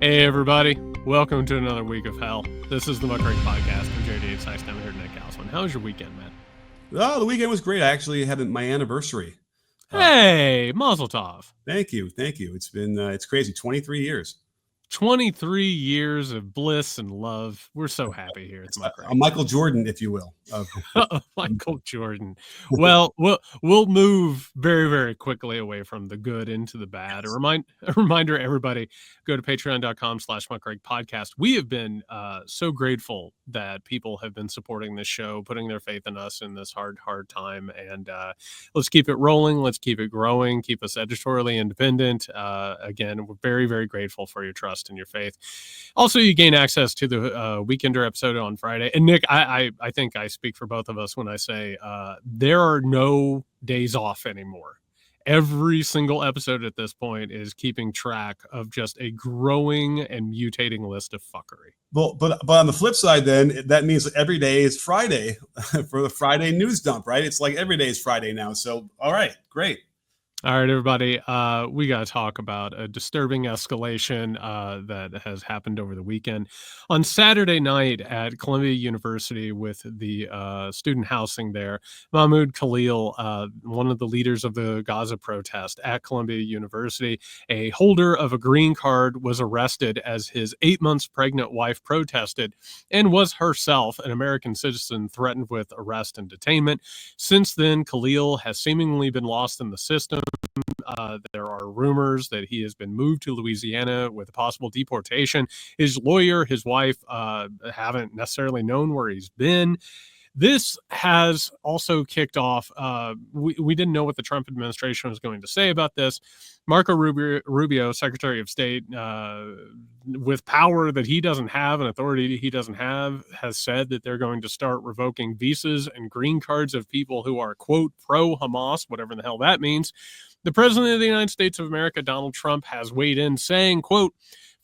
Hey everybody, welcome to another week of hell. This is the Muckrake Podcast. I'm Jared Yates. I'm here tonight, Hauselman. How was your weekend, man? Oh, the weekend was great. I actually had my anniversary. Hey, Mazel Tov. Thank you. It's crazy. 23 years. 23 years of bliss and love. We're so happy here at the Muckrake. A Michael Jordan, if you will. Michael Jordan. Well, we'll move very, very quickly away from the good into the bad. A reminder, everybody, go to patreon.com/Muckrake Podcast. We have been so grateful that people have been supporting this show, putting their faith in us in this hard time. And let's keep it rolling. Let's keep it growing. Keep us editorially independent. Again, we're very, very grateful for your trust and your faith. Also, you gain access to the Weekender episode on Friday. And Nick, I think I speak for both of us when I say there are no days off anymore. Every single episode at this point is keeping track of just a growing and mutating list of fuckery. Well, but on the flip side, then that means every day is Friday for the Friday news dump, right? It's like every day is Friday now. So, all right, great. All right, everybody, we got to talk about a disturbing escalation that has happened over the weekend. On Saturday night at Columbia University with the student housing there, Mahmoud Khalil, one of the leaders of the Gaza protest at Columbia University, a holder of a green card, was arrested as his 8 months pregnant wife protested and was herself an American citizen threatened with arrest and detainment. Since then, Khalil has seemingly been lost in the system. There are rumors that he has been moved to Louisiana with a possible deportation. His lawyer, his wife, haven't necessarily known where he's been. This has also kicked off. We didn't know what the Trump administration was going to say about this. Marco Rubio, Secretary of State, with power that he doesn't have and authority he doesn't have, has said that they're going to start revoking visas and green cards of people who are, quote, pro-Hamas, whatever the hell that means. The President of the United States of America, Donald Trump, has weighed in saying, quote,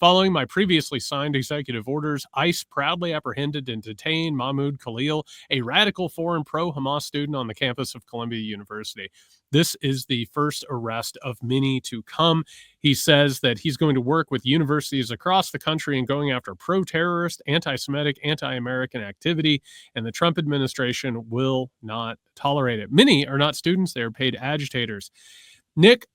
following my previously signed executive orders, ICE proudly apprehended and detained Mahmoud Khalil, a radical foreign pro-Hamas student on the campus of Columbia University. This is the first arrest of many to come. He says that he's going to work with universities across the country and going after pro-terrorist, anti-Semitic, anti-American activity, and the Trump administration will not tolerate it. Many are not students, they are paid agitators. Nick,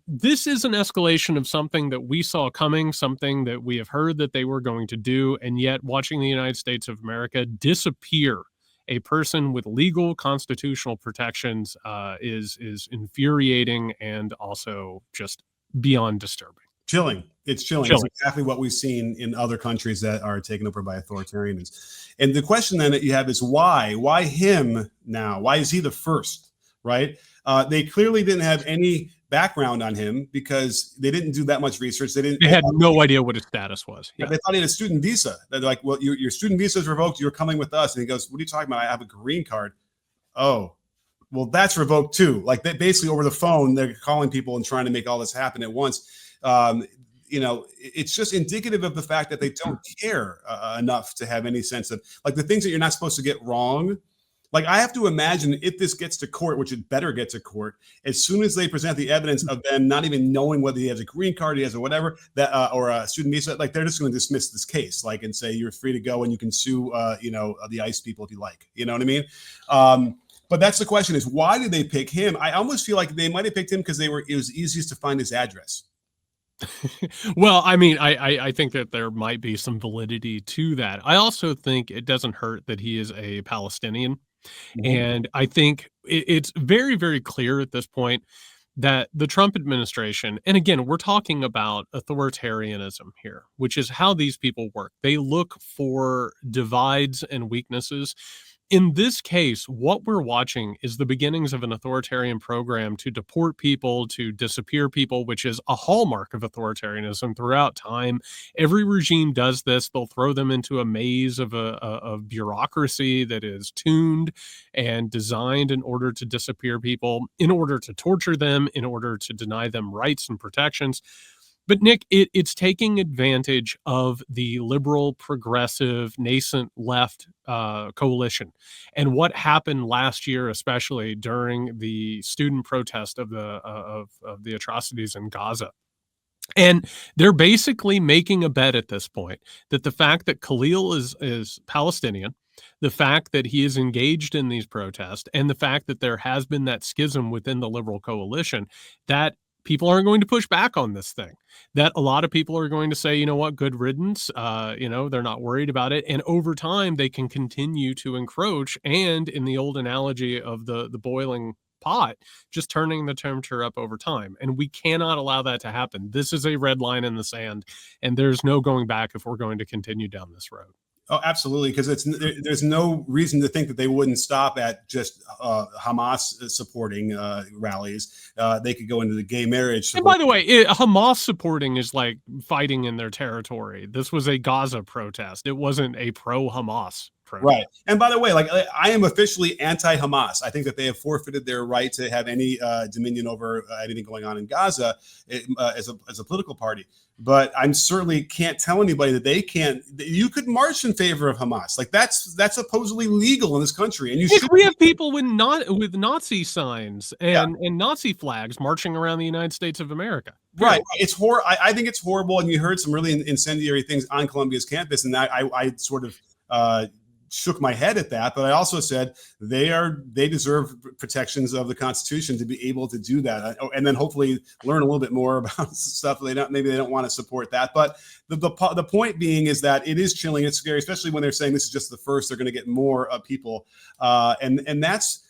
this is an escalation of something that we saw coming, something that we have heard that they were going to do, and yet watching the United States of America disappear a person with legal constitutional protections is infuriating and also just beyond disturbing. Chilling. It's chilling. It's exactly what we've seen in other countries that are taken over by authoritarians. And the question then that you have is why? Why him now? Why is he the first, right? They clearly didn't have any background on him because they didn't do that much research. They had no idea what his status was. Yeah. They thought he had a student visa. They're like, well, your student visa is revoked. You're coming with us. And he goes, what are you talking about? I have a green card. Oh, well, that's revoked too. Like they basically over the phone, they're calling people and trying to make all this happen at once. It's just indicative of the fact that they don't care enough to have any sense of like the things that you're not supposed to get wrong. Like I have to imagine if this gets to court, which it better get to court, as soon as they present the evidence of them not even knowing whether he has a green card, he has or whatever, that or a student visa, like they're just going to dismiss this case, like and say you're free to go and you can sue, the ICE people if you like. You know what I mean? But that's the question: is why did they pick him? I almost feel like they might have picked him because it was easiest to find his address. Well, I mean, I think that there might be some validity to that. I also think it doesn't hurt that he is a Palestinian. Mm-hmm. And I think it's very, very clear at this point that the Trump administration, and again, we're talking about authoritarianism here, which is how these people work. They look for divides and weaknesses. In this case, what we're watching is the beginnings of an authoritarian program to deport people, to disappear people, which is a hallmark of authoritarianism throughout time. Every regime does this. They'll throw them into a maze of bureaucracy that is tuned and designed in order to disappear people, in order to torture them, in order to deny them rights and protections. But Nick, it's taking advantage of the liberal, progressive, nascent left coalition. And what happened last year, especially during the student protest of the atrocities in Gaza, And they're basically making a bet at this point that the fact that Khalil is Palestinian, the fact that he is engaged in these protests, and the fact that there has been that schism within the liberal coalition, that people aren't going to push back on this thing. That a lot of people are going to say, you know what, good riddance. They're not worried about it. And over time, they can continue to encroach. And in the old analogy of the boiling pot, just turning the temperature up over time. And we cannot allow that to happen. This is a red line in the sand, and there's no going back if we're going to continue down this road. Oh, absolutely, because there's no reason to think that they wouldn't stop at just Hamas supporting rallies. They could go into the gay marriage. And by the way, Hamas supporting is like fighting in their territory. This was a Gaza protest. It wasn't a pro-Hamas protest. Right. And by the way, like I am officially anti-Hamas. I think that they have forfeited their right to have any dominion over anything going on in Gaza as a political party. But I'm certainly can't tell anybody that they can't. You could march in favor of Hamas. Like that's supposedly legal in this country, and you should. We have people with Nazi signs and Nazi flags marching around the United States of America. Right. It's I think it's horrible, and you heard some really incendiary things on Columbia's campus, and I sort of shook my head at that, but I also said they deserve protections of the Constitution to be able to do that, and then hopefully learn a little bit more about stuff maybe they don't want to support that. But the point being is that it is chilling, it's scary, especially when they're saying this is just the first. They're going to get more people, and that's.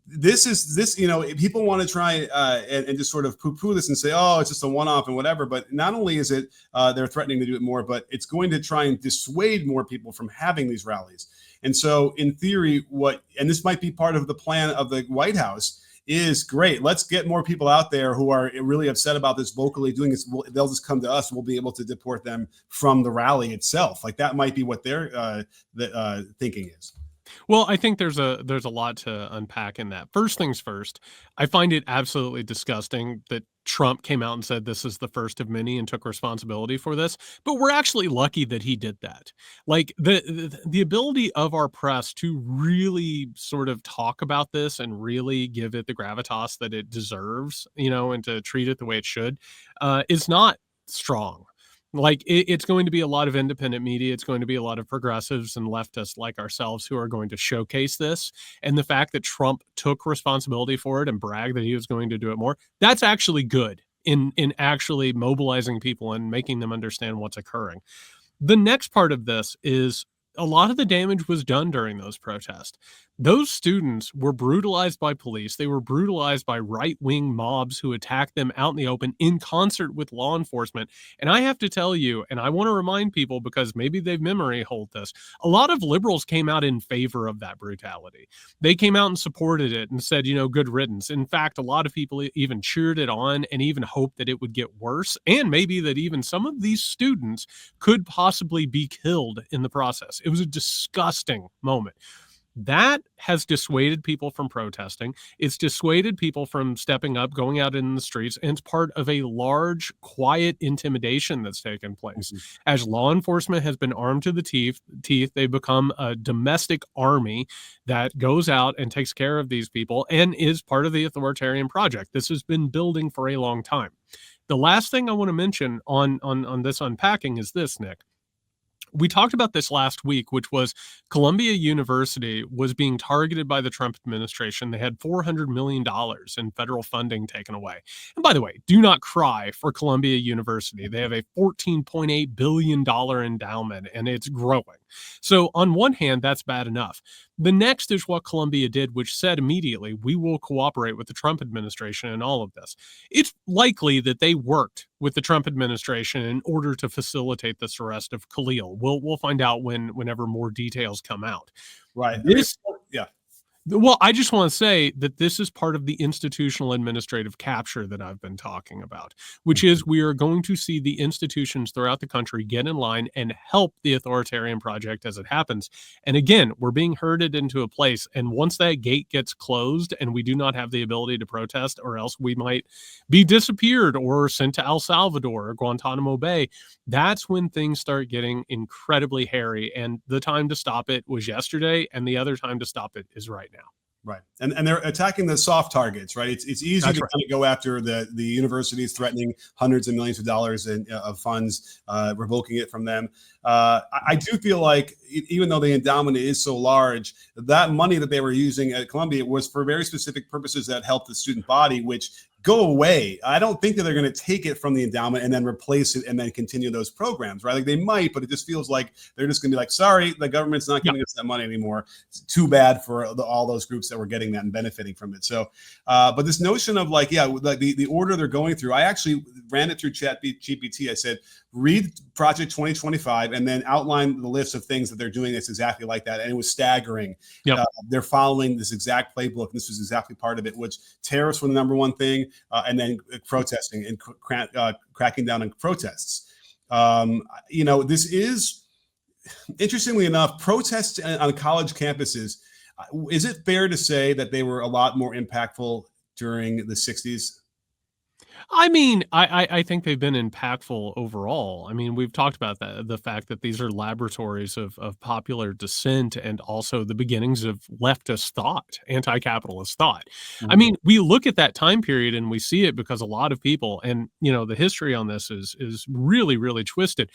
People want to try and just sort of poo-poo this and say, oh, it's just a one-off and whatever. But not only is it they're threatening to do it more, but it's going to try and dissuade more people from having these rallies. And so in theory, and this might be part of the plan of the White House, is great. Let's get more people out there who are really upset about this vocally doing this. They'll just come to us. We'll be able to deport them from the rally itself. Like that might be what their thinking is. Well, I think there's a lot to unpack in that. First things first, I find it absolutely disgusting that Trump came out and said this is the first of many and took responsibility for this. But we're actually lucky that he did that. Like the ability of our press to really sort of talk about this and really give it the gravitas that it deserves, and to treat it the way it should, is not strong. Like it's going to be a lot of independent media. It's going to be a lot of progressives and leftists like ourselves who are going to showcase this. And the fact that Trump took responsibility for it and bragged that he was going to do it more, that's actually good in actually mobilizing people and making them understand what's occurring. The next part of this is a lot of the damage was done during those protests. Those students were brutalized by police. They were brutalized by right-wing mobs who attacked them out in the open in concert with law enforcement. And I have to tell you, and I want to remind people because maybe they've memory hold this, a lot of liberals came out in favor of that brutality. They came out and supported it and said, good riddance. In fact, a lot of people even cheered it on and even hoped that it would get worse. And maybe that even some of these students could possibly be killed in the process. It was a disgusting moment. That has dissuaded people from protesting. It's dissuaded people from stepping up, going out in the streets, and it's part of a large, quiet intimidation that's taken place. Mm-hmm. As law enforcement has been armed to the teeth, they've become a domestic army that goes out and takes care of these people and is part of the authoritarian project. This has been building for a long time. The last thing I want to mention on this unpacking is this, Nick. We talked about this last week, which was Columbia University was being targeted by the Trump administration. They had $400 million in federal funding taken away. And by the way, do not cry for Columbia University. They have a $14.8 billion endowment, and it's growing. So on one hand, that's bad enough. The next is what Columbia did, which said immediately, we will cooperate with the Trump administration in all of this. It's likely that they worked with the Trump administration in order to facilitate this arrest of Khalil. We'll find out whenever more details come out. Right. Yeah. Well, I just want to say that this is part of the institutional administrative capture that I've been talking about, which is we are going to see the institutions throughout the country get in line and help the authoritarian project as it happens. And again, we're being herded into a place. And once that gate gets closed and we do not have the ability to protest, or else we might be disappeared or sent to El Salvador or Guantanamo Bay, that's when things start getting incredibly hairy. And the time to stop it was yesterday, and the other time to stop it is right now. Right. And they're attacking the soft targets, right? It's easy That's to right. kind of go after the universities, threatening hundreds of millions of dollars of funds, revoking it from them. I do feel like even though the endowment is so large, that money that they were using at Columbia was for very specific purposes that helped the student body, which go away. I don't think that they're going to take it from the endowment and then replace it and then continue those programs, right? Like they might, but it just feels like they're just going to be like, sorry, the government's not giving us that money anymore. It's too bad for all those groups that were getting that and benefiting from it. So, but this notion of like, yeah, like the order they're going through, I actually ran it through ChatGPT. I said, read Project 2025 and then outline the list of things that they're doing that's exactly like that. And it was staggering. Yep. They're following this exact playbook. This was exactly part of it, which tariffs were the number one thing, and then protesting and cracking down on protests. This is, interestingly enough, protests on college campuses. Is it fair to say that they were a lot more impactful during the 60s? I mean, I think they've been impactful overall. I mean, we've talked about that, the fact that these are laboratories of popular dissent and also the beginnings of leftist thought, anti-capitalist thought. Mm-hmm. I mean, we look at that time period and we see it because a lot of people, and the history on this is really, really twisted.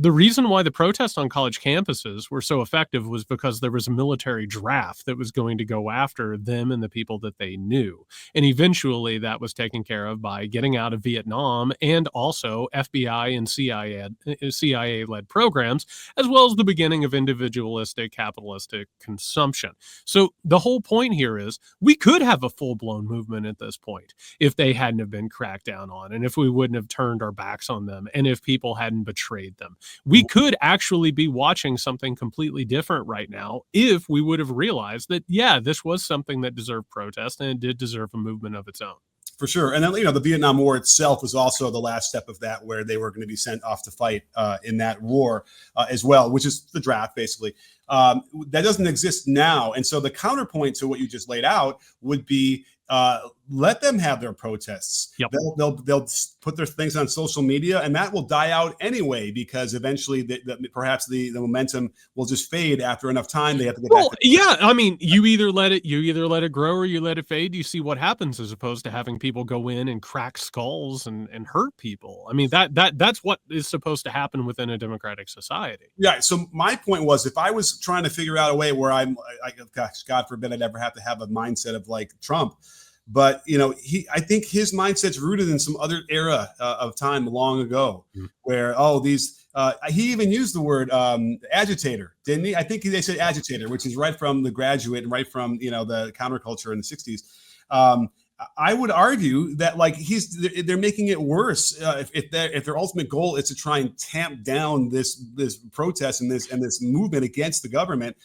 The reason why the protests on college campuses were so effective was because there was a military draft that was going to go after them and the people that they knew. And eventually that was taken care of by getting out of Vietnam and also FBI and CIA-led programs, as well as the beginning of individualistic capitalistic consumption. So the whole point here is we could have a full-blown movement at this point if they hadn't have been cracked down on and if we wouldn't have turned our backs on them and if people hadn't betrayed them. We could actually be watching something completely different right now if we would have realized that, yeah, this was something that deserved protest and it did deserve a movement of its own. For sure. And then, the Vietnam War itself was also the last step of that, where they were going to be sent off to fight in that war as well, which is the draft, basically. That doesn't exist now. And so the counterpoint to what you just laid out would be let them have their protests. Yep. They'll put their things on social media, and that will die out anyway, because eventually perhaps the momentum will just fade after enough time. They have to get back. Yeah, I mean, you either let it grow or you let it fade. You see what happens, as opposed to having people go in and crack skulls and hurt people. I mean, that's what is supposed to happen within a democratic society. Yeah. So my point was, if I was trying to figure out a way where gosh, God forbid I'd ever have to have a mindset of like Trump. But, I think his mindset's rooted in some other era of time long ago, where, he even used the word agitator, didn't he? I think they said agitator, which is right from The Graduate and right from, the counterculture in the 60s. I would argue that they're making it worse if their ultimate goal is to try and tamp down this protest and this movement against the government.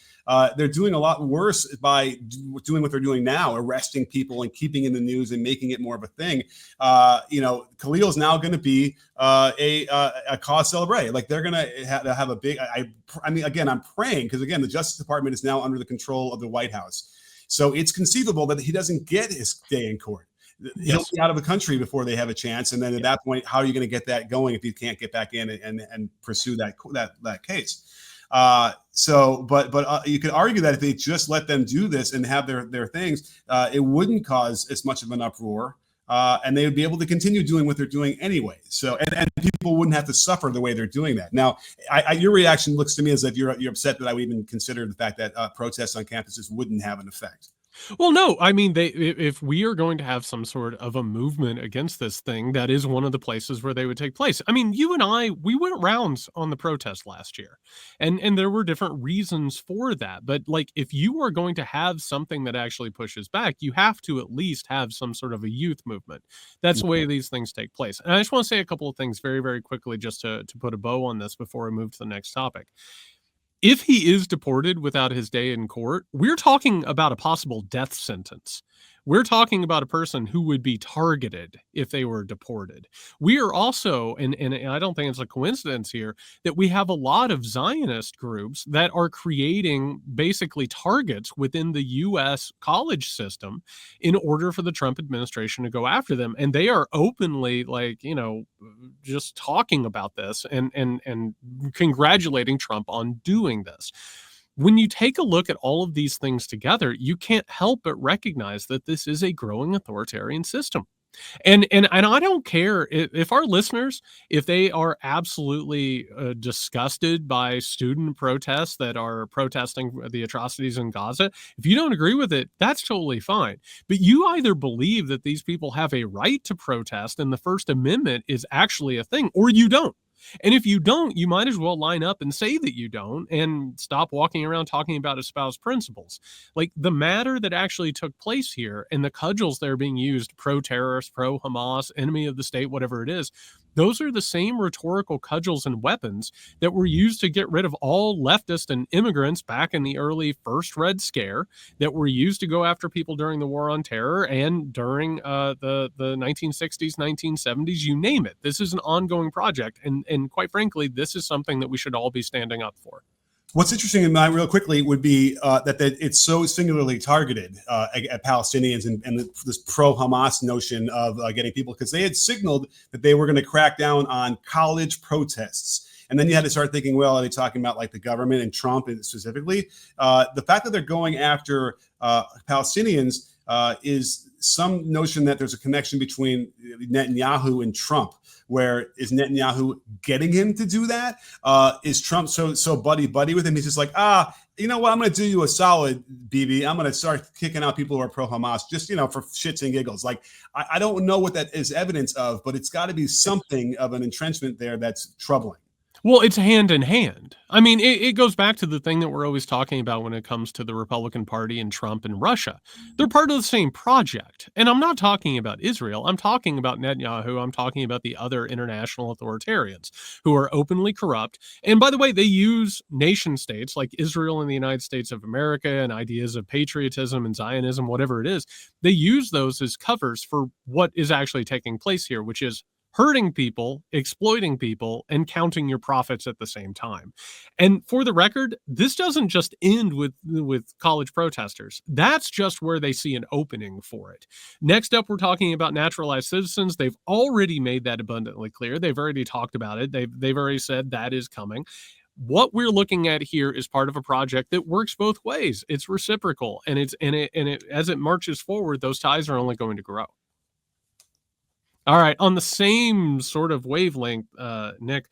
They're doing a lot worse by doing what they're doing now, arresting people and keeping in the news and making it more of a thing. Khalil is now going to be a cause célèbre. Like they're going to have a big. I mean, again, I'm praying because again, the Justice Department is now under the control of the White House. So it's conceivable that he doesn't get his day in court. He'll be out of the country before they have a chance. And then at that point, how are you going to get that going if you can't get back in and pursue that case? But you could argue that if they just let them do this and have their things, it wouldn't cause as much of an uproar. And they would be able to continue doing what they're doing anyway. So, and people wouldn't have to suffer the way they're doing that. Now, your reaction looks to me as if you're upset that I would even consider the fact that protests on campuses wouldn't have an effect. Well, no, I mean, if we are going to have some sort of a movement against this thing, that is one of the places where they would take place. I mean, you and I, we went rounds on the protest last year, and there were different reasons for that. But like, if you are going to have something that actually pushes back, you have to at least have some sort of a youth movement. That's the way these things take place. And I just want to say a couple of things very, very quickly, just to put a bow on this before we move to the next topic. If he is deported without his day in court, we're talking about a possible death sentence. We're talking about a person who would be targeted if they were deported. We are also, and I don't think it's a coincidence here, that we have a lot of Zionist groups that are creating basically targets within the U.S. college system in order for the Trump administration to go after them. And they are openly just talking about this and congratulating Trump on doing this. When you take a look at all of these things together, you can't help but recognize that this is a growing authoritarian system. And I don't care if our listeners, if they are absolutely disgusted by student protests that are protesting the atrocities in Gaza. If you don't agree with it, that's totally fine. But you either believe that these people have a right to protest and the First Amendment is actually a thing, or you don't. And if you don't, you might as well line up and say that you don't and stop walking around talking about espoused principles. Like the matter that actually took place here and the cudgels that are being used, pro-terrorist, pro-Hamas, enemy of the state, whatever it is, those are the same rhetorical cudgels and weapons that were used to get rid of all leftist and immigrants back in the early first Red Scare, that were used to go after people during the War on Terror and during the 1960s, 1970s, you name it. This is an ongoing project. And quite frankly, this is something that we should all be standing up for. What's interesting in mind, real quickly, would be that it's so singularly targeted at Palestinians and this pro-Hamas notion of getting people, because they had signaled that they were going to crack down on college protests. And then you had to start thinking, well, are they talking about like the government and Trump specifically? The fact that they're going after Palestinians is some notion that there's a connection between Netanyahu and Trump. Where is Netanyahu getting him to do that? Is Trump so buddy with him? He's just like, you know what? I'm going to do you a solid, BB. I'm going to start kicking out people who are pro-Hamas, just, for shits and giggles. Like, I don't know what that is evidence of, but it's got to be something of an entrenchment there that's troubling. Well, it's hand in hand. I mean, it goes back to the thing that we're always talking about when it comes to the Republican Party and Trump and Russia. They're part of the same project. And I'm not talking about Israel. I'm talking about Netanyahu. I'm talking about the other international authoritarians who are openly corrupt. And by the way, they use nation states like Israel and the United States of America and ideas of patriotism and Zionism, whatever it is. They use those as covers for what is actually taking place here, which is hurting people, exploiting people, and counting your profits at the same time. And for the record, this doesn't just end with college protesters. That's just where they see an opening for it. Next up, we're talking about naturalized citizens. They've already made that abundantly clear. They've already talked about it. They've already said that is coming. What we're looking at here is part of a project that works both ways. It's reciprocal, and as it marches forward, those ties are only going to grow. All right. On the same sort of wavelength, Nick,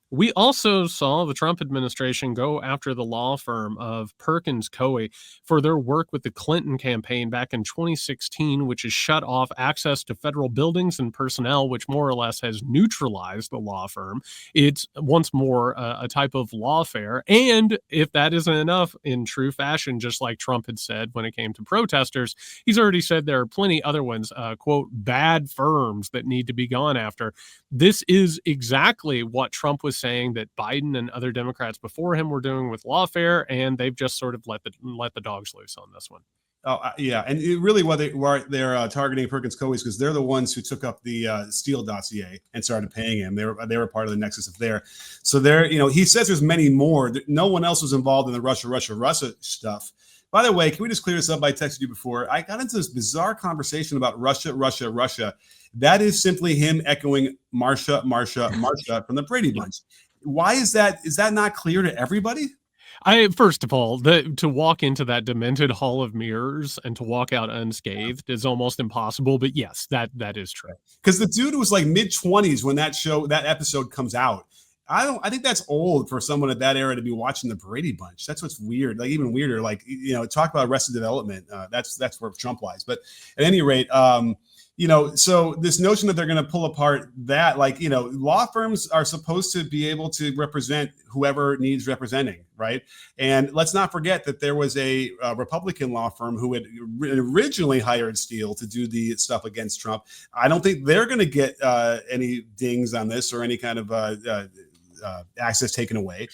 we also saw the Trump administration go after the law firm of Perkins Coie for their work with the Clinton campaign back in 2016, which has shut off access to federal buildings and personnel, which more or less has neutralized the law firm. It's once more a type of lawfare. And if that isn't enough, in true fashion, just like Trump had said when it came to protesters, he's already said there are plenty other ones, quote, bad firms that need to be gone after. This is exactly what Trump was saying that Biden and other Democrats before him were doing with lawfare, and they've just sort of let the dogs loose on this one. Yeah, and really, why they're targeting Perkins Coie is because they're the ones who took up the Steele dossier and started paying him. They were part of the nexus of there. So he says there's many more. No one else was involved in the Russia stuff. By the way, can we just clear this up? I texted you before. I got into this bizarre conversation about Russia. That is simply him echoing Marsha from the Brady Bunch. Why is that? Is that not clear to everybody? First of all, to walk into that demented hall of mirrors and to walk out unscathed is almost impossible. But yes, that is true. Because the dude was like mid-20s when that episode comes out. I think that's old for someone at that era to be watching the Brady Bunch. That's what's weird. Like even weirder. Like talk about Arrested Development. That's where Trump lies. But at any rate, so this notion that they're going to pull apart that, law firms are supposed to be able to represent whoever needs representing, right? And let's not forget that there was a Republican law firm who had originally hired Steele to do the stuff against Trump. I don't think they're going to get any dings on this or any kind of access taken away.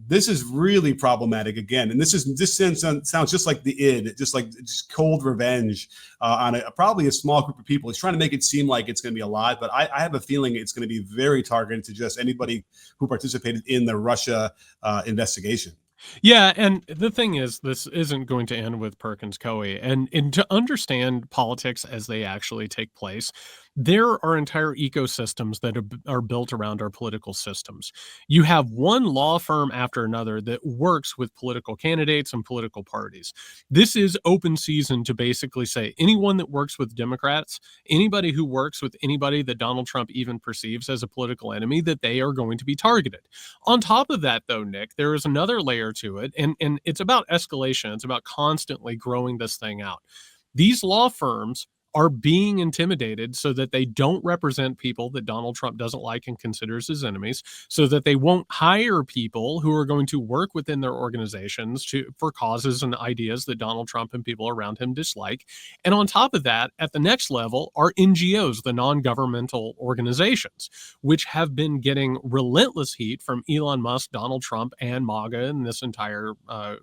This is really problematic again, and this sounds just like the id, just cold revenge on probably a small group of people. He's trying to make it seem like it's going to be a lot, but I have a feeling it's going to be very targeted to just anybody who participated in the Russia investigation. Yeah, and the thing is, this isn't going to end with Perkins Coie, and to understand politics as they actually take place, There are entire ecosystems that are built around our political systems. You have one law firm after another that works with political candidates and political parties. This is open season to basically say anyone that works with Democrats, anybody who works with anybody that Donald Trump even perceives as a political enemy, that they are going to be targeted. On top of that, though, Nick, there is another layer to it, and it's about escalation. It's about constantly growing this thing out. These law firms are being intimidated so that they don't represent people that Donald Trump doesn't like and considers his enemies, so that they won't hire people who are going to work within their organizations for causes and ideas that Donald Trump and people around him dislike. And on top of that, at the next level are NGOs, the non-governmental organizations, which have been getting relentless heat from Elon Musk, Donald Trump, and MAGA and this entire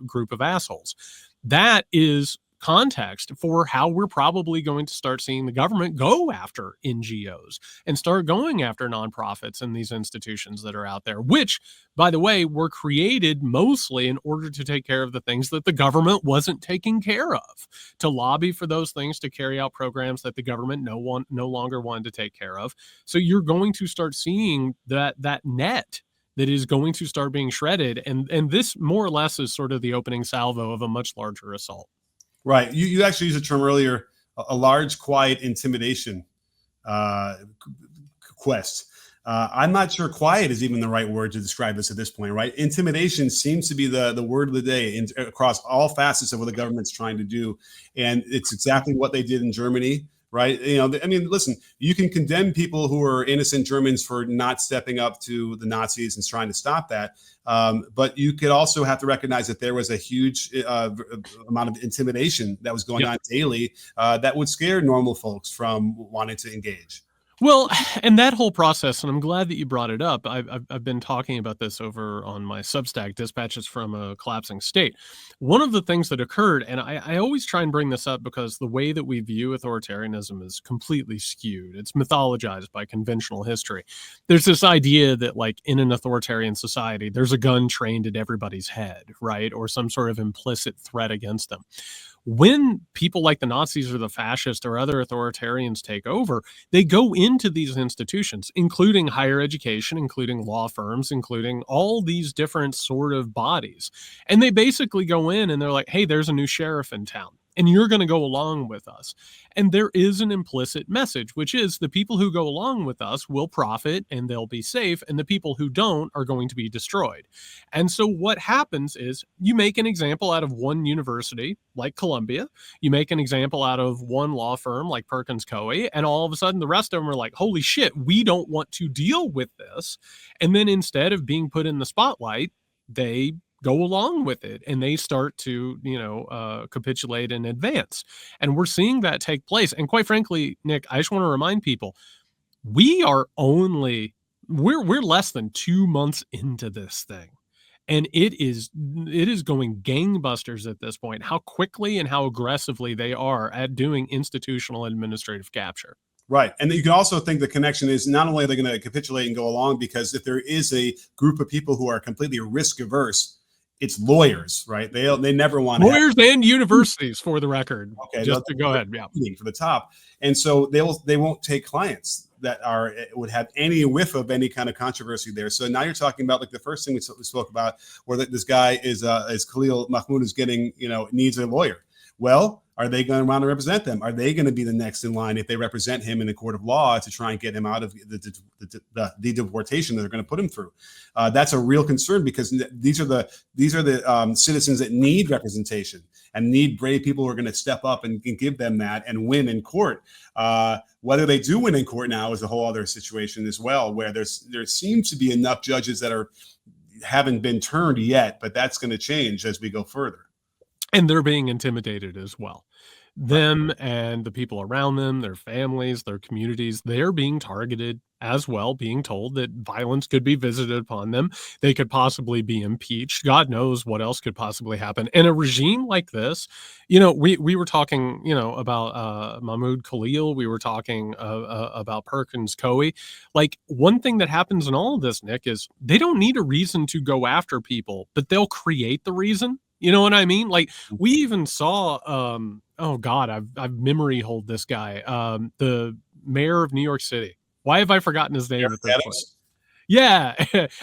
group of assholes. That is context for how we're probably going to start seeing the government go after NGOs and start going after nonprofits and these institutions that are out there, which, by the way, were created mostly in order to take care of the things that the government wasn't taking care of, to lobby for those things, to carry out programs that the government no longer wanted to take care of. So you're going to start seeing that net that is going to start being shredded. And this more or less is sort of the opening salvo of a much larger assault. Right. You actually used a term earlier, a large, quiet intimidation quest. I'm not sure quiet is even the right word to describe this at this point, right? Intimidation seems to be the word of the day across all facets of what the government's trying to do. And it's exactly what they did in Germany, right? I mean, listen, you can condemn people who are innocent Germans for not stepping up to the Nazis and trying to stop that. But you could also have to recognize that there was a huge amount of intimidation that was going on daily that would scare normal folks from wanting to engage. Well, and that whole process, and I'm glad that you brought it up. I've been talking about this over on my Substack, Dispatches from a Collapsing State. One of the things that occurred, and I always try and bring this up because the way that we view authoritarianism is completely skewed. It's mythologized by conventional history. There's this idea that, like, in an authoritarian society, there's a gun trained at everybody's head, right? Or some sort of implicit threat against them. When people like the Nazis or the fascists or other authoritarians take over, they go into these institutions, including higher education, including law firms, including all these different sort of bodies. And they basically go in and they're like, hey, there's a new sheriff in town, and you're going to go along with us. And there is an implicit message, which is the people who go along with us will profit and they'll be safe, and the people who don't are going to be destroyed. And so what happens is you make an example out of one university like Columbia, you make an example out of one law firm like Perkins Coie, and all of a sudden the rest of them are like, holy shit, we don't want to deal with this. And then instead of being put in the spotlight, they go along with it and they start to, capitulate and advance. And we're seeing that take place. And quite frankly, Nick, I just want to remind people, we're less than 2 months into this thing. And it is going gangbusters at this point, how quickly and how aggressively they are at doing institutional administrative capture. Right. And you can also think the connection is not only are they going to capitulate and go along, because if there is a group of people who are completely risk averse, it's lawyers, right? They never want lawyers and universities, for the record. Okay, just to go ahead, for the top, and so they won't take clients that would have any whiff of any kind of controversy there. So now you're talking about, like, the first thing we spoke about, where this guy is Khalil Mahmoud is getting, needs a lawyer. Well, are they going to want to represent them? Are they going to be the next in line if they represent him in a court of law to try and get him out of the deportation that they're going to put him through? That's a real concern, because these are the citizens that need representation and need brave people who are going to step up and give them that and win in court. Whether they do win in court now is a whole other situation as well, where there seems to be enough judges that haven't been turned yet, but that's going to change as we go further. And they're being intimidated as well. Them and the people around them, their families, their communities, they're being targeted as well, being told that violence could be visited upon them. They could possibly be impeached. God knows what else could possibly happen. And a regime like this, we were talking, about Mahmoud Khalil. We were talking about Perkins Coie. Like, one thing that happens in all of this, Nick, is they don't need a reason to go after people, but they'll create the reason. You know what I mean? Like, we even saw, oh God, I've memory hold this guy. The mayor of New York City. Why have I forgotten his name at this point? Adams? Yeah,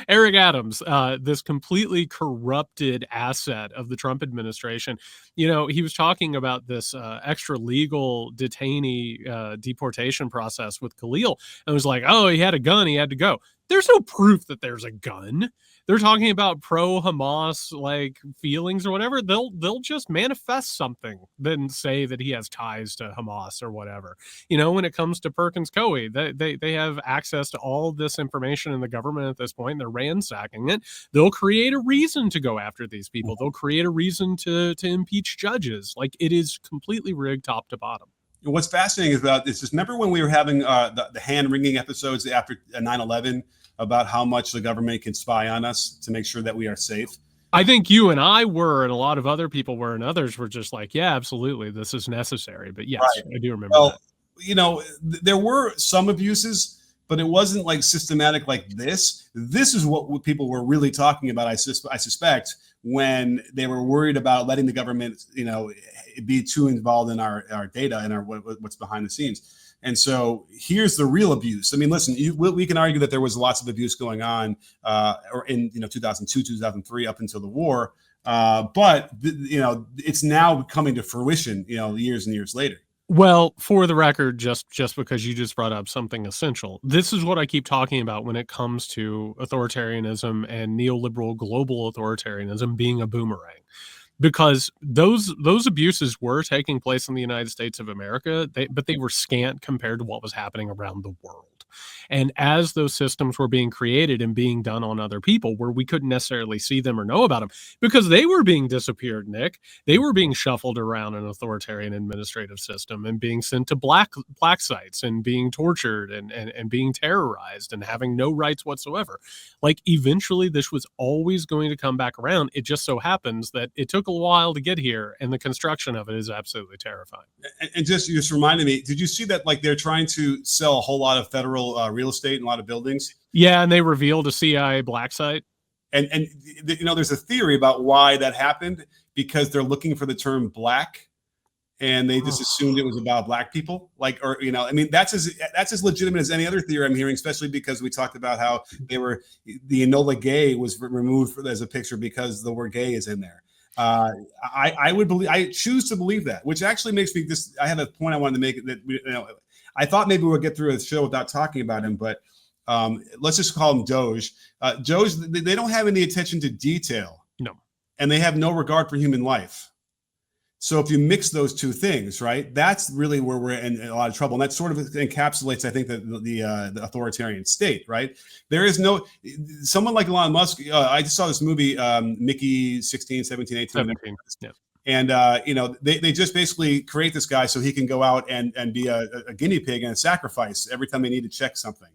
Eric Adams, this completely corrupted asset of the Trump administration. You know, he was talking about this extra legal detainee deportation process with Khalil, and was like, oh, he had a gun, he had to go. There's no proof that there's a gun. They're talking about pro-Hamas like feelings or whatever. They'll just manifest something, then say that he has ties to Hamas or whatever. You know, when it comes to Perkins Coie, they have access to all this information in the government at this point. They're ransacking it. They'll create a reason to go after these people. They'll create a reason to impeach judges. Like, it is completely rigged top to bottom. What's fascinating about this is, remember when we were having the hand-wringing episodes after 9/11 about how much the government can spy on us to make sure that we are safe? I think you and I were, and a lot of other people were, and others were just like, yeah, absolutely, this is necessary. But yes, right. I do remember that. You know, there were some abuses, but it wasn't like systematic like this. This is what people were really talking about, I suspect, when they were worried about letting the government, you know, be too involved in our data and our what's behind the scenes. And so here's the real abuse. I mean, listen, we can argue that there was lots of abuse going on or in 2002, 2003 up until the war, but it's now coming to fruition, years and years later. Well, for the record, just because you just brought up something essential, this is what I keep talking about when it comes to authoritarianism and neoliberal global authoritarianism being a boomerang. Because those abuses were taking place in the United States of America, but they were scant compared to what was happening around the world. And as those systems were being created and being done on other people where we couldn't necessarily see them or know about them because they were being disappeared, Nick, they were being shuffled around an authoritarian administrative system and being sent to black sites and being tortured and being terrorized and having no rights whatsoever. Like, eventually this was always going to come back around. It just so happens that it took a while to get here, and the construction of it is absolutely terrifying. And you just reminded me, did you see that, like, they're trying to sell a whole lot of federal real estate and a lot of buildings? Yeah, and they revealed a CIA black site. And there's a theory about why that happened, because they're looking for the term black, and they just assumed it was about black people. Like, or, I mean, that's as legitimate as any other theory I'm hearing, especially because we talked about how the Enola Gay was removed as a picture because the word gay is in there. I choose to believe that, which actually makes me I have a point I wanted to make that, I thought maybe we'll get through a show without talking about him, but let's just call him Doge. Doge, they don't have any attention to detail. No. And they have no regard for human life. So if you mix those two things, right, that's really where we're in a lot of trouble. And that sort of encapsulates, I think, the authoritarian state, right? There is someone like Elon Musk. I just saw this movie, Mickey 16, 17, 18. 17, yeah. And, they just basically create this guy so he can go out and be a guinea pig and a sacrifice every time they need to check something.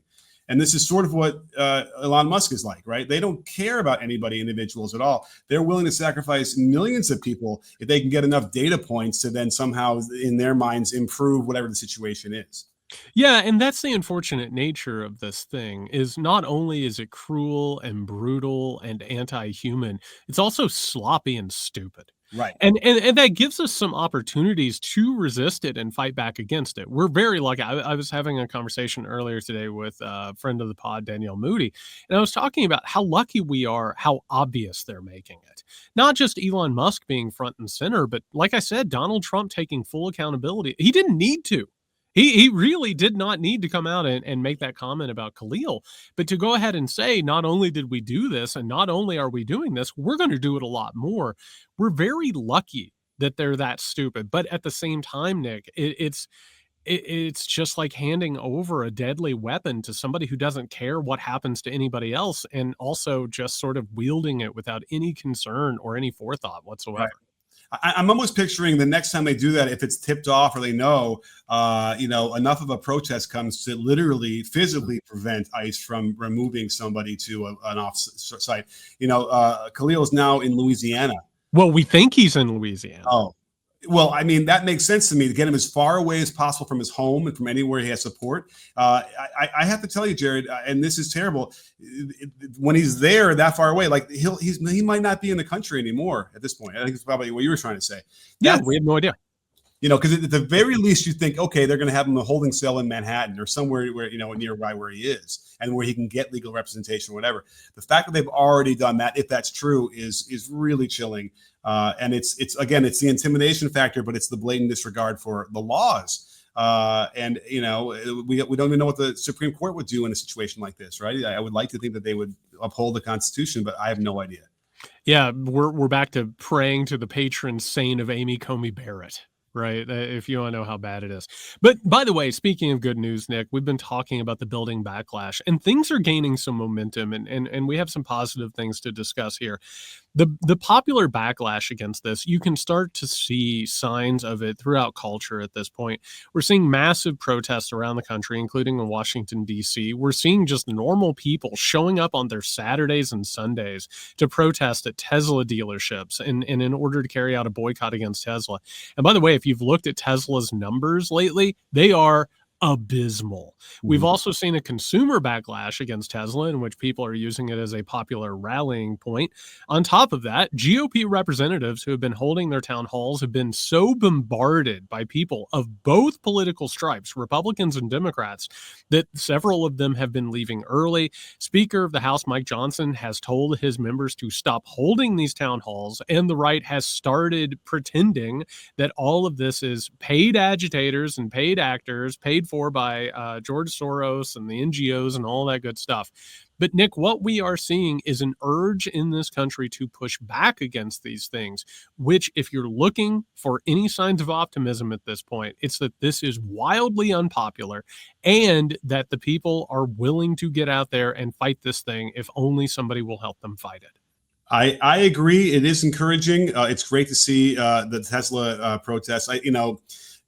And this is sort of what Elon Musk is like, right? They don't care about individuals at all. They're willing to sacrifice millions of people if they can get enough data points to then somehow, in their minds, improve whatever the situation is. Yeah, and that's the unfortunate nature of this thing, is not only is it cruel and brutal and anti-human, it's also sloppy and stupid. Right. And that gives us some opportunities to resist it and fight back against it. We're very lucky. I was having a conversation earlier today with a friend of the pod, Danielle Moody, and I was talking about how lucky we are, how obvious they're making it. Not just Elon Musk being front and center, but like I said, Donald Trump taking full accountability. He didn't need to. He really did not need to come out and make that comment about Khalil, but to go ahead and say, not only did we do this, and not only are we doing this, we're going to do it a lot more. We're very lucky that they're that stupid. But at the same time, Nick, it's just like handing over a deadly weapon to somebody who doesn't care what happens to anybody else, and also just sort of wielding it without any concern or any forethought whatsoever. Right. I'm almost picturing the next time they do that, if it's tipped off or they know, enough of a protest comes to literally physically prevent ICE from removing somebody to an off site. Khalil is now in Louisiana. Well, we think he's in Louisiana. Oh, well, I mean, that makes sense to me, to get him as far away as possible from his home and from anywhere he has support. I have to tell you, Jared, and this is terrible, when he's there that far away, like he might not be in the country anymore at this point. I think it's probably what you were trying to say. Yeah, we have no idea. Because at the very least you think, okay, they're going to have him in a holding cell in Manhattan or somewhere where, nearby where he is and where he can get legal representation or whatever. The fact that they've already done that, if that's true, is really chilling. And it's the intimidation factor, but it's the blatant disregard for the laws. And we don't even know what the Supreme Court would do in a situation like this, right? I would like to think that they would uphold the Constitution, but I have no idea. Yeah, we're back to praying to the patron saint of Amy Coney Barrett. Right, if you want to know how bad it is. But by the way, speaking of good news, Nick, we've been talking about the building backlash, and things are gaining some momentum, and we have some positive things to discuss here. The popular backlash against this, you can start to see signs of it throughout culture at this point. We're seeing massive protests around the country, including in Washington, D.C. We're seeing just normal people showing up on their Saturdays and Sundays to protest at Tesla dealerships and in order to carry out a boycott against Tesla. And by the way, if you've looked at Tesla's numbers lately, they are abysmal. We've also seen a consumer backlash against Tesla in which people are using it as a popular rallying point. On top of that, GOP representatives who have been holding their town halls have been so bombarded by people of both political stripes, Republicans and Democrats, that several of them have been leaving early. Speaker of the House, Mike Johnson, has told his members to stop holding these town halls, and the right has started pretending that all of this is paid agitators and paid actors, paid for by George Soros and the NGOs and all that good stuff. But Nick, what we are seeing is an urge in this country to push back against these things, which if you're looking for any signs of optimism at this point, it's that this is wildly unpopular and that the people are willing to get out there and fight this thing if only somebody will help them fight it. I agree. It is encouraging. It's great to see the Tesla protests.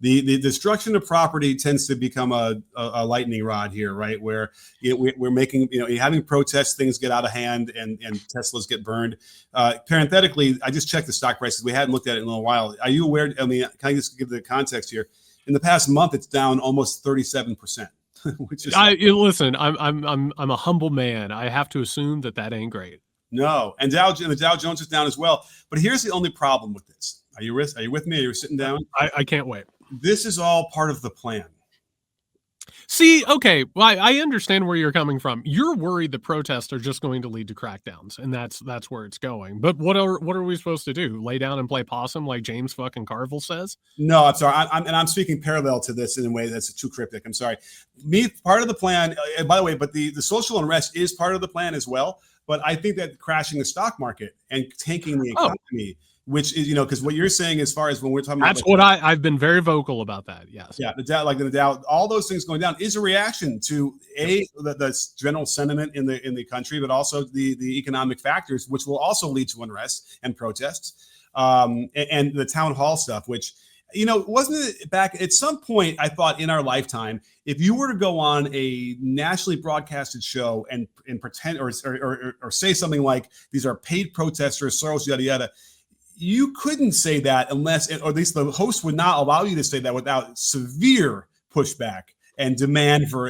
The destruction of property tends to become a lightning rod here, right? Where we're making, having protests, things get out of hand and Teslas get burned. Parenthetically, I just checked the stock prices. We hadn't looked at it in a little while. Are you aware? I mean, can I just give the context here? In the past month, it's down almost 37%. Which is listen. I'm a humble man. I have to assume that ain't great. No, and the Dow Jones is down as well. But here's the only problem with this. Are you with me? Are you sitting down? I can't wait. This is all part of the plan. See, okay, well, I understand where you're coming from. You're worried that protests are just going to lead to crackdowns, and that's where it's going. But what are we supposed to do? Lay down and play possum like James fucking Carville says? No, I'm sorry. I'm speaking parallel to this in a way that's too cryptic. I'm sorry. Part of the plan, by the way, but the social unrest is part of the plan as well. But I think that crashing the stock market and tanking the economy, which is, because what you're saying as far as when we're talking that's about, what I've been very vocal about that. Yes. Yeah. The Dow, all those things going down is a reaction to the general sentiment in the country, but also the economic factors, which will also lead to unrest and protests, and the town hall stuff, which, wasn't it back at some point, I thought in our lifetime, if you were to go on a nationally broadcasted show and pretend or say something like these are paid protesters, Soros, yada, yada, you couldn't say that unless, or at least the host would not allow you to say that without severe pushback and demand for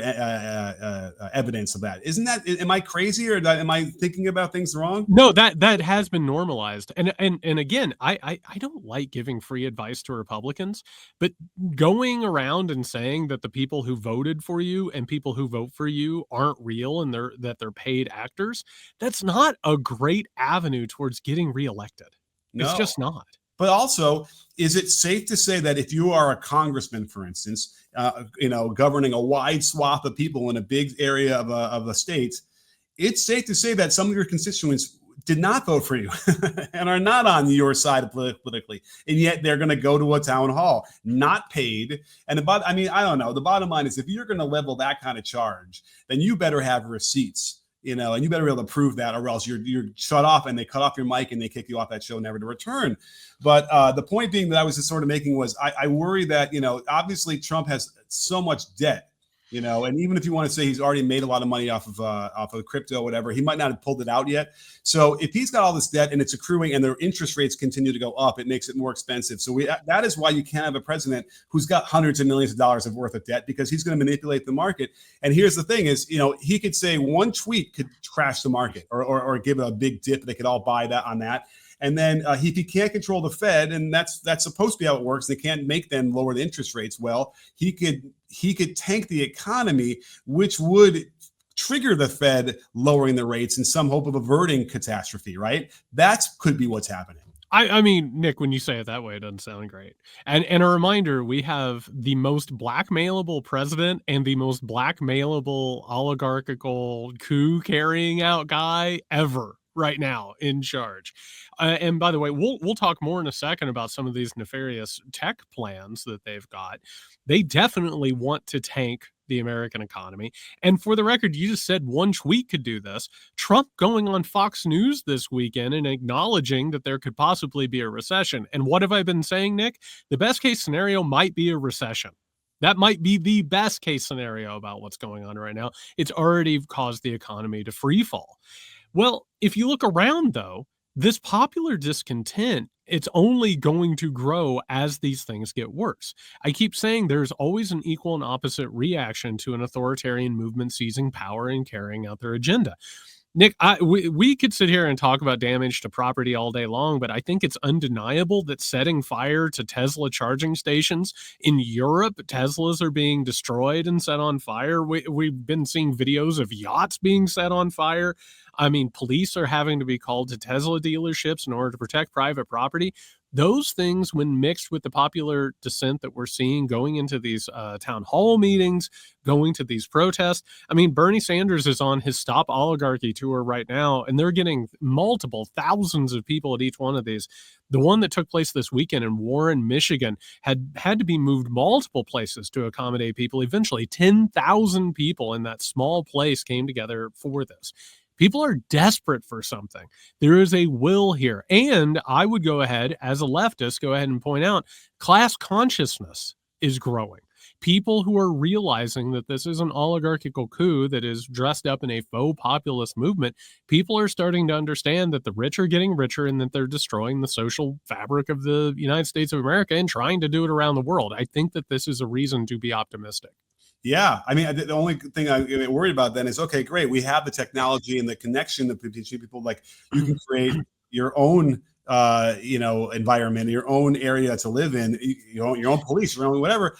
evidence of that. Isn't that? Am I crazy or am I thinking about things wrong? No, that has been normalized. And again, I don't like giving free advice to Republicans, but going around and saying that the people who voted for you and people who vote for you aren't real and they're paid actors, that's not a great avenue towards getting reelected. No. It's just not. But also, is it safe to say that if you are a congressman, for instance, governing a wide swath of people in a big area of a state, it's safe to say that some of your constituents did not vote for you and are not on your side politically, and yet they're going to go to a town hall, not paid. And I don't know. The bottom line is, if you're going to level that kind of charge, then you better have receipts. And you better be able to prove that, or else you're shut off and they cut off your mic and they kick you off that show, never to return. But the point being that I was just sort of making was I worry that, obviously Trump has so much debt, and even if you want to say he's already made a lot of money off of crypto, whatever, he might not have pulled it out yet. So if he's got all this debt and it's accruing and their interest rates continue to go up, it makes it more expensive. So that is why you can't have a president who's got hundreds of millions of dollars of worth of debt, because he's going to manipulate the market. And here's the thing is, he could say one tweet could crash the market or give it a big dip. They could all buy that on that. And then if he can't control the Fed, and that's supposed to be how it works, they can't make them lower the interest rates. Well, he could tank the economy, which would trigger the Fed lowering the rates in some hope of averting catastrophe, right? That could be what's happening. I mean, Nick, when you say it that way, it doesn't sound great. And a reminder, we have the most blackmailable president and the most blackmailable oligarchical coup carrying out guy ever right now in charge. And by the way, we'll talk more in a second about some of these nefarious tech plans that they've got. They definitely want to tank the American economy. And for the record, you just said one tweet could do this. Trump going on Fox News this weekend and acknowledging that there could possibly be a recession. And what have I been saying, Nick? The best case scenario might be a recession. That might be the best case scenario about what's going on right now. It's already caused the economy to free fall. Well, if you look around, though, this popular discontent, it's only going to grow as these things get worse. I keep saying there's always an equal and opposite reaction to an authoritarian movement seizing power and carrying out their agenda. Nick, we could sit here and talk about damage to property all day long, but I think it's undeniable that setting fire to Tesla charging stations in Europe, Teslas are being destroyed and set on fire. We've been seeing videos of yachts being set on fire. I mean, police are having to be called to Tesla dealerships in order to protect private property. Those things, when mixed with the popular dissent that we're seeing going into these town hall meetings, going to these protests. I mean, Bernie Sanders is on his Stop Oligarchy tour right now, and they're getting multiple thousands of people at each one of these. The one that took place this weekend in Warren, Michigan, had to be moved multiple places to accommodate people. Eventually, 10,000 people in that small place came together for this. People are desperate for something. There is a will here. And I would go ahead, as a leftist, go ahead and point out class consciousness is growing. People who are realizing that this is an oligarchical coup that is dressed up in a faux populist movement, people are starting to understand that the rich are getting richer and that they're destroying the social fabric of the United States of America and trying to do it around the world. I think that this is a reason to be optimistic. Yeah, I mean, the only thing I'm worried about then is, okay, great, we have the technology and the connection between people. Like, you can create your own, environment, your own area to live in, your own police, your own whatever.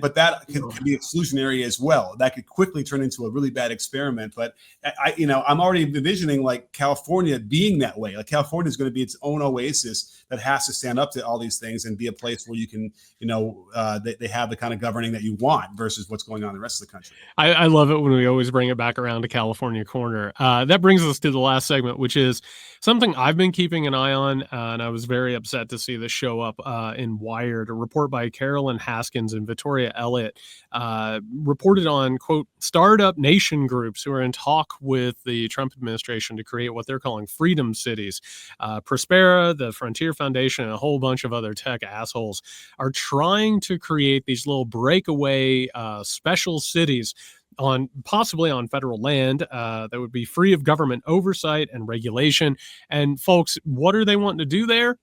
But that can be exclusionary as well. That could quickly turn into a really bad experiment. But I'm already envisioning like California being that way. Like, California is going to be its own oasis that has to stand up to all these things and be a place where you can, they have the kind of governing that you want versus what's going on in the rest of the country. I love it when we always bring it back around to California Corner. That brings us to the last segment, which is something I've been keeping an eye on, and I was very upset to see this show up in Wired. A report by Carolyn Haskins and Victoria Elliott reported on, quote, startup nation groups who are in talk with the Trump administration to create what they're calling freedom cities. Prospera, the Frontier Foundation, and a whole bunch of other tech assholes are trying to create these little breakaway special cities possibly on federal land that would be free of government oversight and regulation. And folks, what are they wanting to do there?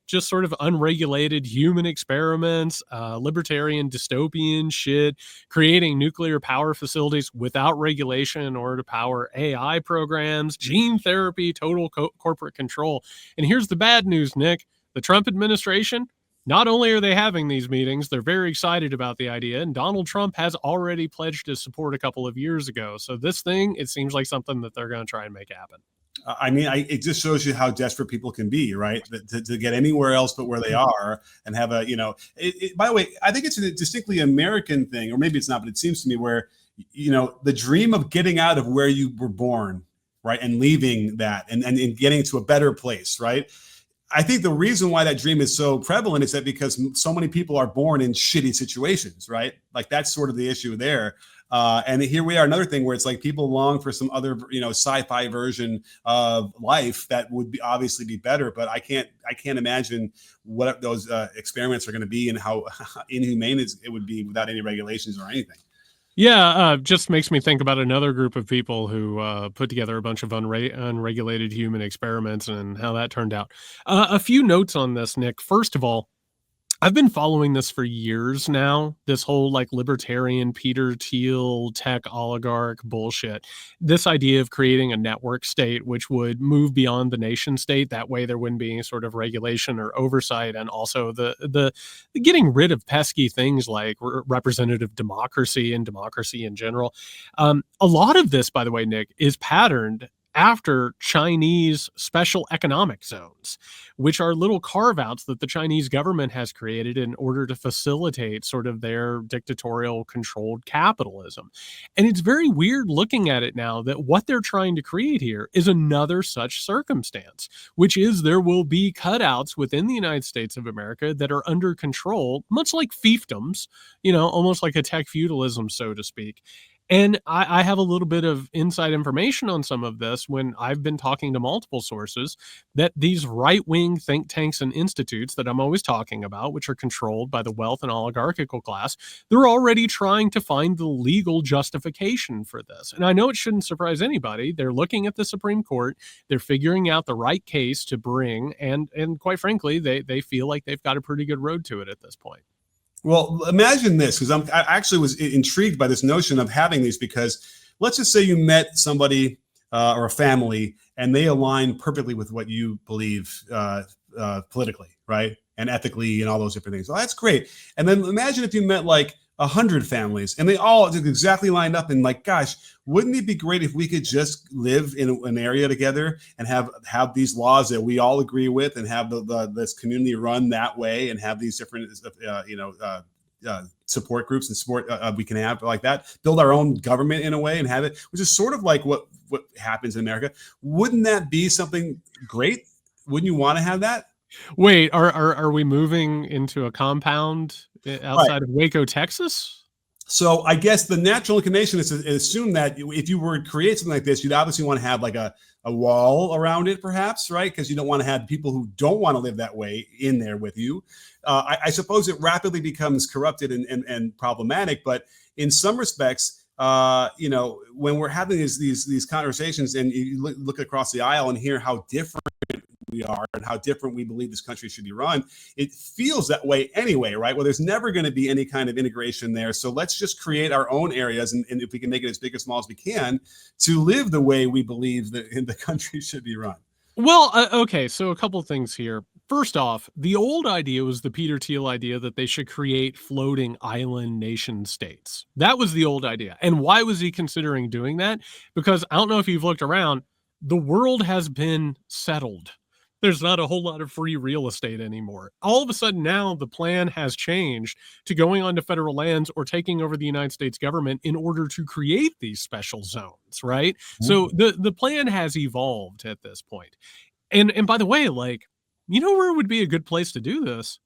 Just sort of unregulated human experiments, libertarian dystopian shit, creating nuclear power facilities without regulation in order to power AI programs, gene therapy, total corporate control. And here's the bad news, Nick. The Trump administration, not only are they having these meetings, they're very excited about the idea, and Donald Trump has already pledged his support a couple of years ago. So this thing, it seems like something that they're going to try and make happen. I mean, it just shows you how desperate people can be, right? To get anywhere else but where they are and have by the way, I think it's a distinctly American thing, or maybe it's not, but it seems to me where, the dream of getting out of where you were born, right? And leaving that and getting to a better place, right? I think the reason why that dream is so prevalent is that because so many people are born in shitty situations, right? Like, that's sort of the issue there. And here we are, another thing where it's like people long for some other, sci-fi version of life that would obviously be better. But I can't imagine what those experiments are going to be and how inhumane it would be without any regulations or anything. Yeah, just makes me think about another group of people who put together a bunch of unregulated human experiments and how that turned out. A few notes on this, Nick. First of all, I've been following this for years now, this whole like libertarian Peter Thiel tech oligarch bullshit. This idea of creating a network state which would move beyond the nation state. That way there wouldn't be any sort of regulation or oversight, and also the getting rid of pesky things like representative democracy and democracy in general. A lot of this, by the way, Nick, is patterned after Chinese special economic zones, which are little carve outs that the Chinese government has created in order to facilitate sort of their dictatorial controlled capitalism. And it's very weird looking at it now that what they're trying to create here is another such circumstance, which is there will be cutouts within the United States of America that are under control, much like fiefdoms, almost like a tech feudalism, so to speak. And I have a little bit of inside information on some of this when I've been talking to multiple sources that these right-wing think tanks and institutes that I'm always talking about, which are controlled by the wealth and oligarchical class, they're already trying to find the legal justification for this. And I know it shouldn't surprise anybody. They're looking at the Supreme Court. They're figuring out the right case to bring. And quite frankly, they feel like they've got a pretty good road to it at this point. Well, imagine this, because I actually was intrigued by this notion of having these, because let's just say you met somebody or a family and they align perfectly with what you believe politically, right? And ethically and all those different things. Well, that's great. And then imagine if you met like 100 families and they all exactly lined up, and like, gosh, wouldn't it be great if we could just live in an area together and have these laws that we all agree with, and have this community run that way, and have these different support groups and support we can have like that, build our own government in a way and have it, which is sort of like what happens in America. Wouldn't that be something great? Wouldn't you want to have that? Wait, are we moving into a compound outside of Waco, Texas? So I guess the natural inclination is to assume that if you were to create something like this, you'd obviously want to have like a wall around it, perhaps, right? Because you don't want to have people who don't want to live that way in there with you. I suppose it rapidly becomes corrupted and problematic, but in some respects, when we're having these conversations and you look across the aisle and hear how different we are and how different we believe this country should be run, it feels that way anyway, right? Well, there's never going to be any kind of integration there. So let's just create our own areas, and if we can make it as big or small as we can, to live the way we believe that the country should be run. Well, okay, so a couple things here. First off, the old idea was the Peter Thiel idea that they should create floating island nation states. That was the old idea. And why was he considering doing that? Because I don't know if you've looked around, the world has been settled. There's not a whole lot of free real estate anymore. All of a sudden now the plan has changed to going onto federal lands or taking over the United States government in order to create these special zones, right? Mm-hmm. So the plan has evolved at this point. And by the way, like, where would be a good place to do this?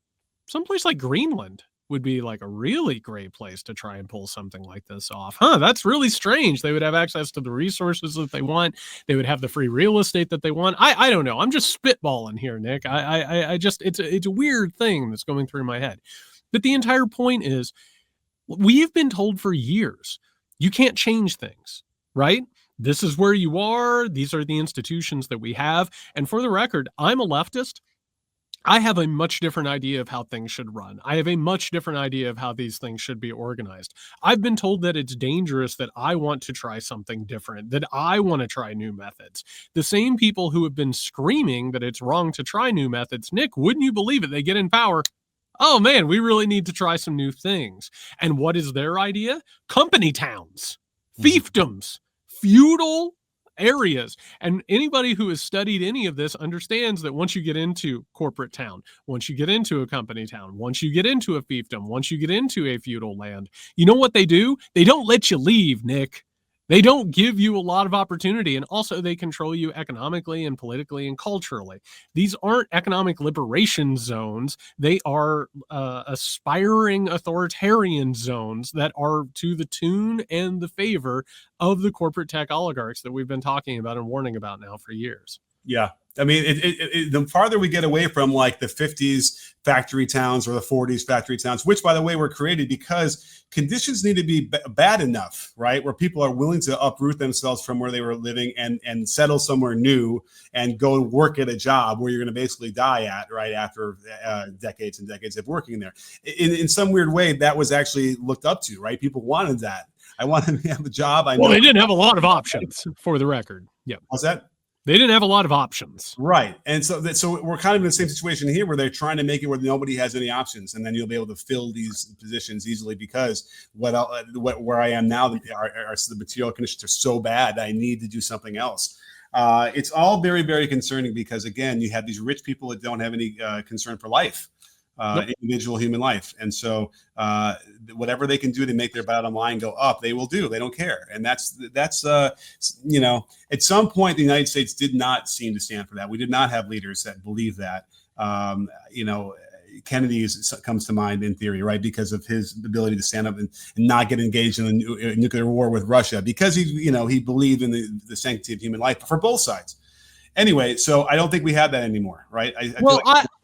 Someplace like Greenland would be like a really great place to try and pull something like this off. That's really strange. They would have access to the resources that they want. They would have the free real estate that they want. I don't know. I'm just spitballing here, Nick. I just, it's a weird thing that's going through my head. But the entire point is, we've been told for years, you can't change things, right? This is where you are. These are the institutions that we have. And for the record, I'm a leftist. I have a much different idea of how things should run. I have a much different idea of how these things should be organized. I've been told that it's dangerous, that I want to try something different, that I want to try new methods. The same people who have been screaming that it's wrong to try new methods, Nick, wouldn't you believe it? They get in power. Oh man, we really need to try some new things. And what is their idea? Company towns, fiefdoms, feudal areas. And anybody who has studied any of this understands that once you get into corporate town, once you get into a company town, once you get into a fiefdom, once you get into a feudal land, you know what they do? They don't let you leave, Nick. They don't give you a lot of opportunity, and also they control you economically and politically and culturally. These aren't economic liberation zones. They are aspiring authoritarian zones that are to the tune and the favor of the corporate tech oligarchs that we've been talking about and warning about now for years. Yeah. I mean, the farther we get away from like the 50s factory towns or the 40s factory towns, which, by the way, were created because conditions need to be bad enough, right, where people are willing to uproot themselves from where they were living and settle somewhere new and go work at a job where you're going to basically die at right after decades and decades of working there. In some weird way, that was actually looked up to, right? People wanted that. I wanted to have a job. Well, they didn't have a lot of options, for the record. Yeah. What's that? They didn't have a lot of options. Right. And so we're kind of in the same situation here where they're trying to make it where nobody has any options. And then you'll be able to fill these positions easily because where I am now, the material conditions are so bad, I need to do something else. It's all very, very concerning because, again, you have these rich people that don't have any concern for life. Individual human life. And so whatever they can do to make their bottom line go up, they will do. They don't care. And that's you know, at some point, the United States did not seem to stand for that. We did not have leaders that believe that. You know, Kennedy comes to mind in theory, right? Because of his ability to stand up and not get engaged in a nuclear war with Russia, because he believed in the sanctity of human life for both sides. Anyway, so I don't think we have that anymore, right?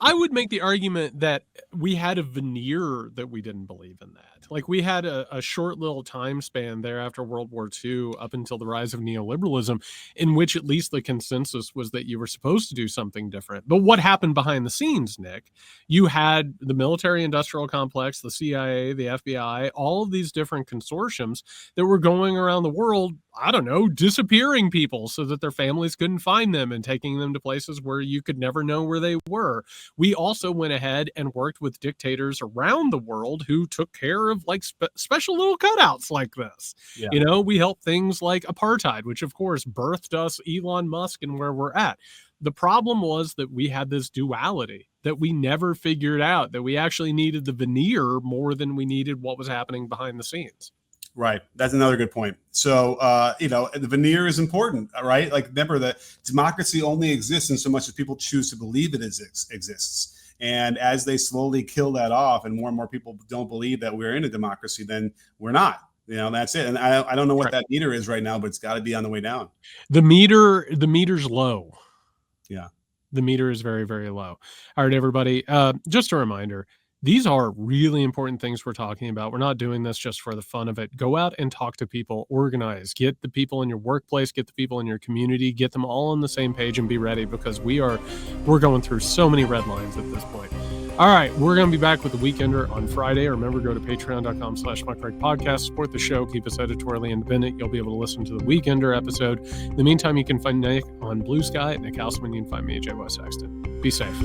I would make the argument that we had a veneer that we didn't believe in that. Like, we had a short little time span there after World War II up until the rise of neoliberalism, in which at least the consensus was that you were supposed to do something different. But what happened behind the scenes, Nick? You had the military-industrial complex, the CIA, the FBI, all of these different consortiums that were going around the world, I don't know, disappearing people so that their families couldn't find them and taking them to places where you could never know where they were. We also went ahead and worked with dictators around the world who took care of like special little cutouts like this. Yeah. You know, we helped things like apartheid, which of course birthed us Elon Musk and where we're at. The problem was that we had this duality that we never figured out, that we actually needed the veneer more than we needed what was happening behind the scenes. Right. That's another good point. So, the veneer is important, right? Like, remember that democracy only exists in so much as people choose to believe it exists. And as they slowly kill that off and more people don't believe that we're in a democracy, then we're not. That's it. And I don't know what that meter is right now, but it's got to be on the way down. The meter's low. Yeah. The meter is very, very low. All right, everybody. Just a reminder. These are really important things we're talking about. We're not doing this just for the fun of it. Go out and talk to people, organize, get the people in your workplace, get the people in your community, get them all on the same page and be ready, because we're going through so many red lines at this point. All right, we're going to be back with The Weekender on Friday. Remember, go to patreon.com/MyCorrectPodcast, support the show, keep us editorially independent. You'll be able to listen to The Weekender episode. In the meantime, you can find Nick on Blue Sky. Nick Hauselman, you can find me at Sexton. Be safe.